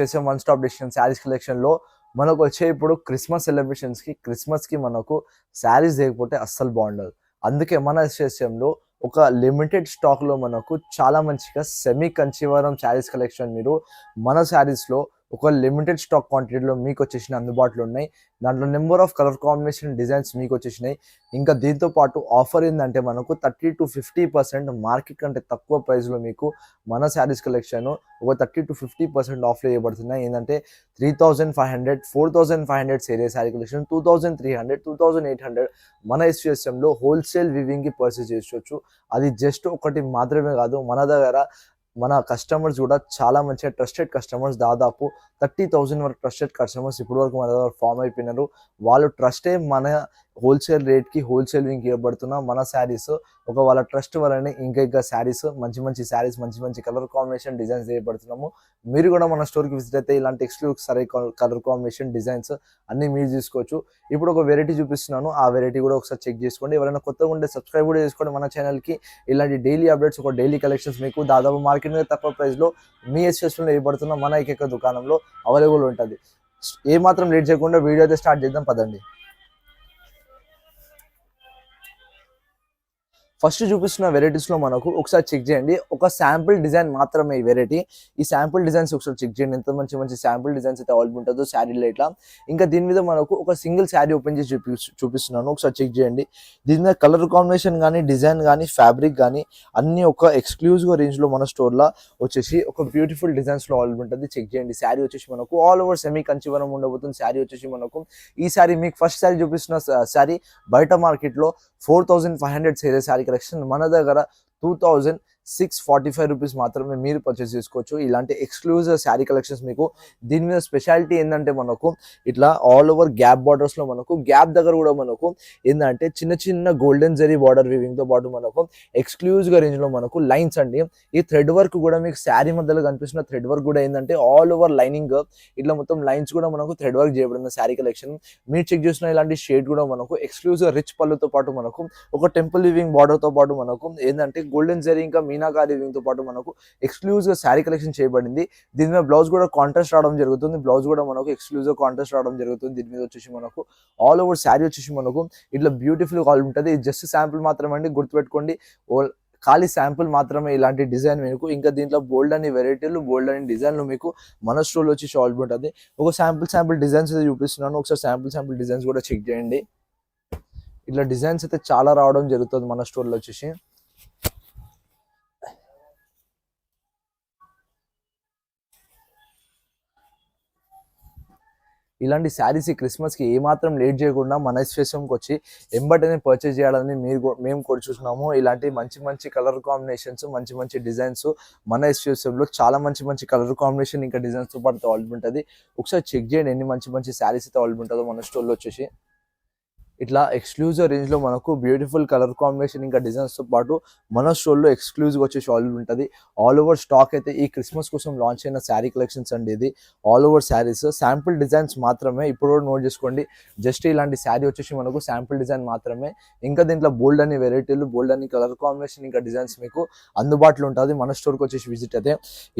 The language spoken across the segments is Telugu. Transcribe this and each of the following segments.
చేసే వన్ స్టాప్ డెస్టినేషన్ శారీస్ కలెక్షన్లో మనకు వచ్చే ఇప్పుడు క్రిస్మస్ సెలబ్రేషన్స్కి క్రిస్మస్కి మనకు శారీస్ లేకపోతే అస్సలు బాగుండదు. అందుకే మన ఎస్ఎస్ఎంలో ఒక లిమిటెడ్ స్టాక్లో మనకు చాలా మంచిగా సెమీ కంచీవరం శారీస్ కలెక్షన్ మీరు మన శారీస్లో ఒక లిమిటెడ్ స్టాక్ క్వాంటిటీలో మీకు వచ్చేసిన అందుబాటులో ఉన్నాయి. దాంట్లో number of colour combination designs మీకు వచ్చేసినాయి. ఇంకా దీంతో పాటు ఆఫర్ ఏంటంటే మనకు 30 to 50% మార్కెట్ కంటే తక్కువ ప్రైస్లో మీకు మన శారీస్ కలెక్షన్ ఒక 30 to 50% ఆఫ్లో ఇవ్వబడుతున్నాయి. ఏంటంటే 3500, 4500 సేరే శారీ కలెక్షన్ 2300, 2800 మన ఎస్ఎస్ఎంలో హోల్సేల్ వివింగ్కి పర్చేస్ చేసుకోవచ్చు. అది జస్ట్ ఒకటి మాత్రమే కాదు, మన దగ్గర మన కస్టమర్స్ కూడా చాలా మంచిగా ట్రస్టెడ్ కస్టమర్స్, దాదాపు 30,000 వరకు ట్రస్టెడ్ కస్టమర్స్ ఇప్పుడు వరకు మన దగ్గర ఫామ్ అయిపోయినారు. వాళ్ళు ట్రస్టే మన హోల్సేల్ రేట్కి హోల్సేల్ వింగ్ ఇవ్వబడుతున్న మన శారీస్ ఒక వాళ్ళ ట్రస్ట్ వల్లనే ఇంకా శారీస్ మంచి మంచి శారీస్ మంచి మంచి కలర్ కాంబినేషన్ డిజైన్స్ ఇవ్వబడుతున్నాము. మీరు కూడా మన స్టోర్కి విజిట్ అయితే ఇలాంటి ఎక్స్క్లూసివ్ సరే కలర్ కాంబినేషన్ డిజైన్స్ అన్నీ మీరు తీసుకోవచ్చు. ఇప్పుడు ఒక వెరైటీ చూపిస్తున్నాను, ఆ వెరైటీ కూడా ఒకసారి చెక్ చేసుకోండి. ఎవరైనా కొత్తగా ఉంటే సబ్స్క్రైబ్ కూడా చేసుకోండి మన ఛానల్కి. ఇలాంటి డైలీ అప్డేట్స్, ఒక డైలీ కలెక్షన్స్ మీకు దాదాపు మార్కెట్ మీద తక్కువ ప్రైస్లో మీ ఎస్ఎస్లో ఇవ్వబడుతున్న మన ఏకైక దుకాణంలో అవైలబుల్ ఉంటుంది. ఏమాత్రం లేట్ చేయకుండా వీడియో అయితే స్టార్ట్ చేద్దాం పదండి. ఫస్ట్ చూపిస్తున్న వెరైటీస్లో మనకు ఒకసారి చెక్ చేయండి. ఒక శాంపుల్ డిజైన్ మాత్రమే ఈ వెరైటీ. ఈ శాంపుల్ డిజైన్స్ ఒకసారి చెక్ చేయండి, ఎంత మంచి మంచి శాంపుల్ డిజైన్స్ అయితే అవైలబుల్ ఉంటుందో శారీలో ఇట్లా. ఇంకా దీని మీద మనకు ఒక సింగిల్ శారీ ఓపెన్ చేసి చూపిస్తున్నాను, ఒకసారి చెక్ చేయండి. దీని మీద కలర్ కాంబినేషన్ కానీ, డిజైన్ కానీ, ఫ్యాబ్రిక్ కానీ అన్నీ ఒక ఎక్స్క్లూజివ్ రేంజ్లో మన స్టోర్లో వచ్చేసి ఒక బ్యూటిఫుల్ డిజైన్స్లో అవైలబుల్ ఉంటుంది. చెక్ చేయండి. శారీ వచ్చేసి మనకు ఆల్ ఓవర్ సెమీ కంచివరం ఉండబోతుంది. శారీ వచ్చేసి మనకు ఈ శారీ మీకు ఫస్ట్ శారీ చూపిస్తున్న శారీ బయట మార్కెట్లో 4500 సేరే శారీ కలెక్షన్ మన దగ్గర 2645 రూపీస్ మాత్రమే మీరు పర్చేస్ చేసుకోవచ్చు. ఇలాంటి ఎక్స్క్లూజివ్ శారీ కలెక్షన్స్ మీకు. దీని మీద స్పెషాలిటీ ఏంటంటే మనకు ఇట్లా ఆల్ ఓవర్ గ్యాప్ బార్డర్స్లో మనకు గ్యాప్ దగ్గర కూడా మనకు ఏంటంటే చిన్న చిన్న గోల్డెన్ జరీ బార్డర్ వీవింగ్తో పాటు మనకు ఎక్స్క్లూజివ్గా రేంజ్లో మనకు లైన్స్ అండి. ఈ థ్రెడ్ వర్క్ కూడా మీకు శారీ మధ్యలో కనిపిస్తున్న థ్రెడ్ వర్క్ కూడా ఏంటంటే ఆల్ ఓవర్ లైనింగ్ ఇట్లా మొత్తం లైన్స్ కూడా మనకు థ్రెడ్ వర్క్ చేయబడిన శారీ కలెక్షన్. మీరు చెక్ చేసిన ఇలాంటి షేడ్ కూడా మనకు ఎక్స్క్లూజివ్ రిచ్ పళ్ళుతో పాటు మనకు ఒక టెంపుల్ వీవింగ్ బార్డర్తో పాటు మనకు ఏంటంటే గోల్డెన్ జరీ ఇంకా మీనాకారి వీవింగ్ తో పాటు మనకు ఎక్స్క్లూజివ్ శారీ కలెక్షన్ చేయబడింది. దీని మీద బ్లౌజ్ కూడా కాంట్రాస్ట్ రావడం జరుగుతుంది. బ్లౌజ్ కూడా మనకు ఎక్స్క్లూజివ్ కాంట్రాస్ట్ రావడం జరుగుతుంది. దీని మీద వచ్చేసి మనకు ఆల్ ఓవర్ శారీ వచ్చేసి మనకు ఇట్లా బ్యూటిఫుల్ గా ఉంటుంది. ఇది జస్ట్ శాంపుల్ మాత్రమే అండి, గుర్తుపెట్టుకోండి. ఖాళీ శాంపుల్ మాత్రమే ఇలాంటి డిజైన్ మీకు. ఇంకా దీంట్లో బోల్డ్ అని వెరైటీలు, బోల్డ్ అని డిజైన్లు మీకు మన స్టోర్లో వచ్చి అవైలబుల్ ఉంటుంది. ఒక శాంపుల్ డిజైన్స్ అయితే చూపిస్తున్నాను, ఒకసారి శాంపుల్ డిజైన్స్ కూడా చెక్ చేయండి. ఇట్లా డిజైన్స్ అయితే చాలా రావడం జరుగుతుంది మన స్టోర్లో వచ్చేసి. ఇలాంటి శారీస్ ఈ క్రిస్మస్కి ఏమాత్రం లేట్ చేయకుండా మన ఎస్ఎస్ఎంకి వచ్చి ఎంబటనే పర్చేజ్ చేయాలని మేము కూడా చూస్తున్నాము. ఇలాంటి మంచి మంచి కలర్ కాంబినేషన్స్, మంచి మంచి డిజైన్స్ మన ఎస్ఎస్ఎంలో చాలా మంచి మంచి కలర్ కాంబినేషన్ ఇంకా డిజైన్స్తో పాటు అవైలబుల్ ఉంటుంది. ఒకసారి చెక్ చేయండి ఎన్ని మంచి మంచి శారీస్ అయితే అవైలబుల్ ఉంటుందో మన స్టోర్లో వచ్చేసి. ఇట్లా ఎక్స్క్లూజివ్ రేంజ్లో మనకు బ్యూటిఫుల్ కలర్ కాంబినేషన్ ఇంకా డిజైన్స్తో పాటు మన స్టోర్లో ఎక్స్క్లూజివ్ వచ్చేసి ఆల్ ఉంటుంది. ఆల్ ఓవర్ స్టాక్ అయితే ఈ క్రిస్మస్ కోసం లాంచ్ అయిన శారీ కలెక్షన్స్ అండి. ఇది all over saris, sample designs మాత్రమే. ఇప్పుడు నోట్ చేసుకోండి, జస్ట్ ఇలాంటి శారీ వచ్చేసి మనకు శాంపుల్ డిజైన్ మాత్రమే. ఇంకా దీంట్లో బోల్డ్ అని వెరైటీలు, బోల్డ్ అని కలర్ కాంబినేషన్ ఇంకా డిజైన్స్ మీకు అందుబాటులో ఉంటుంది. మన స్టోర్కి వచ్చేసి విజిట్ అయితే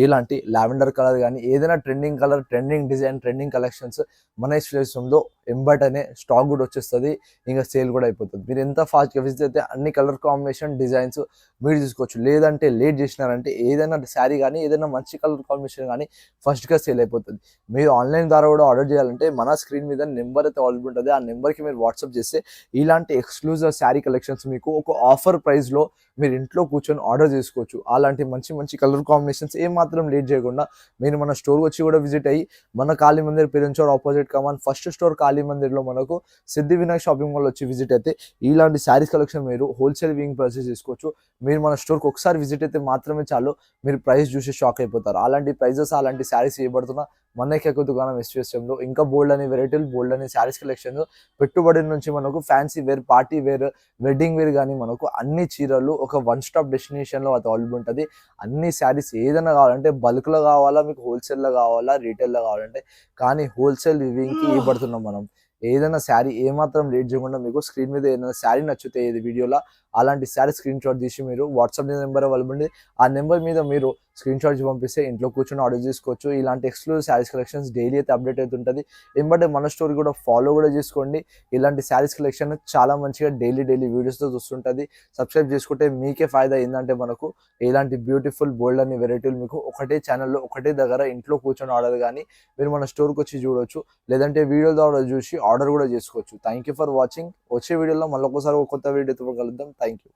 ఇలాంటి లావెండర్ కలర్ కానీ ఏదైనా trending colour, trending design, trending collections మన ఎక్స్ప్రెషన్లో ఎంబటనే స్టాక్ కూడా వచ్చేస్తుంది. ఇంకా సేల్ కూడా అయిపోతుంది. మీరు ఎంత ఫాస్ట్గా విజిట్ అయితే అన్ని కలర్ కాంబినేషన్ డిజైన్స్ మీరు తీసుకోవచ్చు. లేదంటే లేట్ చేసినారంటే ఏదైనా శారీ కానీ ఏదైనా మంచి కలర్ కాంబినేషన్ కానీ ఫస్ట్గా సేల్ అయిపోతుంది. మీరు ఆన్లైన్ ద్వారా కూడా ఆర్డర్ చేయాలంటే మన స్క్రీన్ మీద నెంబర్ అయితే అవైలబుల్ ఉంటుంది. ఆ నెంబర్కి మీరు వాట్సాప్ చేస్తే ఇలాంటి ఎక్స్క్లూజివ్ శారీ కలెక్షన్స్ మీకు ఒక ఆఫర్ ప్రైస్లో మీరు ఇంట్లో కూర్చొని ఆర్డర్ చేసుకోవచ్చు. అలాంటి మంచి మంచి కలర్ కాంబినేషన్స్ ఏమాత్రం లేట్ చేయకుండా మీరు మన స్టోర్ వచ్చి కూడా విజిట్ అయ్యి మన కాళీ మందిర్ పేరెంట్స్ ఆపోజిట్ కమాన్ ఫస్ట్ స్టోర్ కాళీ మందిర్లో మనకు సిద్ధి వినాయక్ షాపింగ్ మాల్ వచ్చి విజిట్ అయితే ఇలాంటి శారీస్ కలెక్షన్ మీరు హోల్సేల్ వింగ్ పర్చేస్ చేసుకోవచ్చు. మీరు మన స్టోర్కి ఒకసారి విజిట్ అయితే మాత్రమే చాలు, మీరు ప్రైస్ చూసి షాక్ అయిపోతారు. అలాంటి ప్రైజెస్, అలాంటి శారీస్ ఇవ్వబడుతున్న మన ఏకైక దుకాణం ఎస్ఎస్ఎంలో. ఇంకా బోల్డ్ అని వెరైటీలు, బోల్డ్ అని శారీస్ కలెక్షన్ పెట్టుబడి నుంచి మనకు fancy wear, party wear, wedding wear కానీ మనకు అన్ని చీరలు ఒక వన్ స్టాప్ డెస్టినేషన్లో అది అవైలబుల్ ఉంటుంది. అన్ని శారీస్ ఏదైనా కావాలంటే బల్క్లో కావాలా, మీకు హోల్సేల్లో కావాలా, రీటైల్లో కావాలంటే కానీ హోల్సేల్ వివింగ్కి ఇవ్వబడుతున్నాం మనం. ఏదైనా శారీ ఏమాత్రం లేట్ చేయకుండా మీకు స్క్రీన్ మీద ఏదైనా శారీ నచ్చితే ఇది వీడియోలో అలాంటి శారీ స్క్రీన్ షాట్ తీసి మీరు వాట్సాప్ నెంబర్ అవైలబుల్ ఉంది. ఆ నెంబర్ మీద మీరు స్క్రీన్ షాట్స్ పంపిస్తే ఇంట్లో కూర్చొని ఆర్డర్ చేసుకోవచ్చు. ఇలాంటి ఎక్స్క్లూజివ్ శారీస్ కలెక్షన్స్ డైలీ అయితే అప్డేట్ అవుతుంటుంది. ఎంబటే మన స్టోరీ కూడా ఫాలో కూడా చేసుకోండి. ఇలాంటి శారీస్ కలెక్షన్ చాలా మంచిగా డైలీ వీడియోస్తో చూస్తుంటుంది. సబ్స్క్రైబ్ చేసుకుంటే మీకే ఫాయిదా ఏంటంటే మనకు ఇలాంటి బ్యూటిఫుల్ బోల్డ్ అనే వెరైటీలు మీకు ఒకటే ఛానల్లో ఒకటే దగ్గర ఇంట్లో కూర్చొని ఆర్డర్ కానీ మీరు మన స్టోర్కి వచ్చి చూడవచ్చు, లేదంటే వీడియో ద్వారా చూసి ఆర్డర్ కూడా చేసుకోవచ్చు. Thank you for watching. వచ్చే వీడియోలో మళ్ళీ ఒకసారి ఒక కొత్త వీడియోతో కలుద్దాం. Thank you.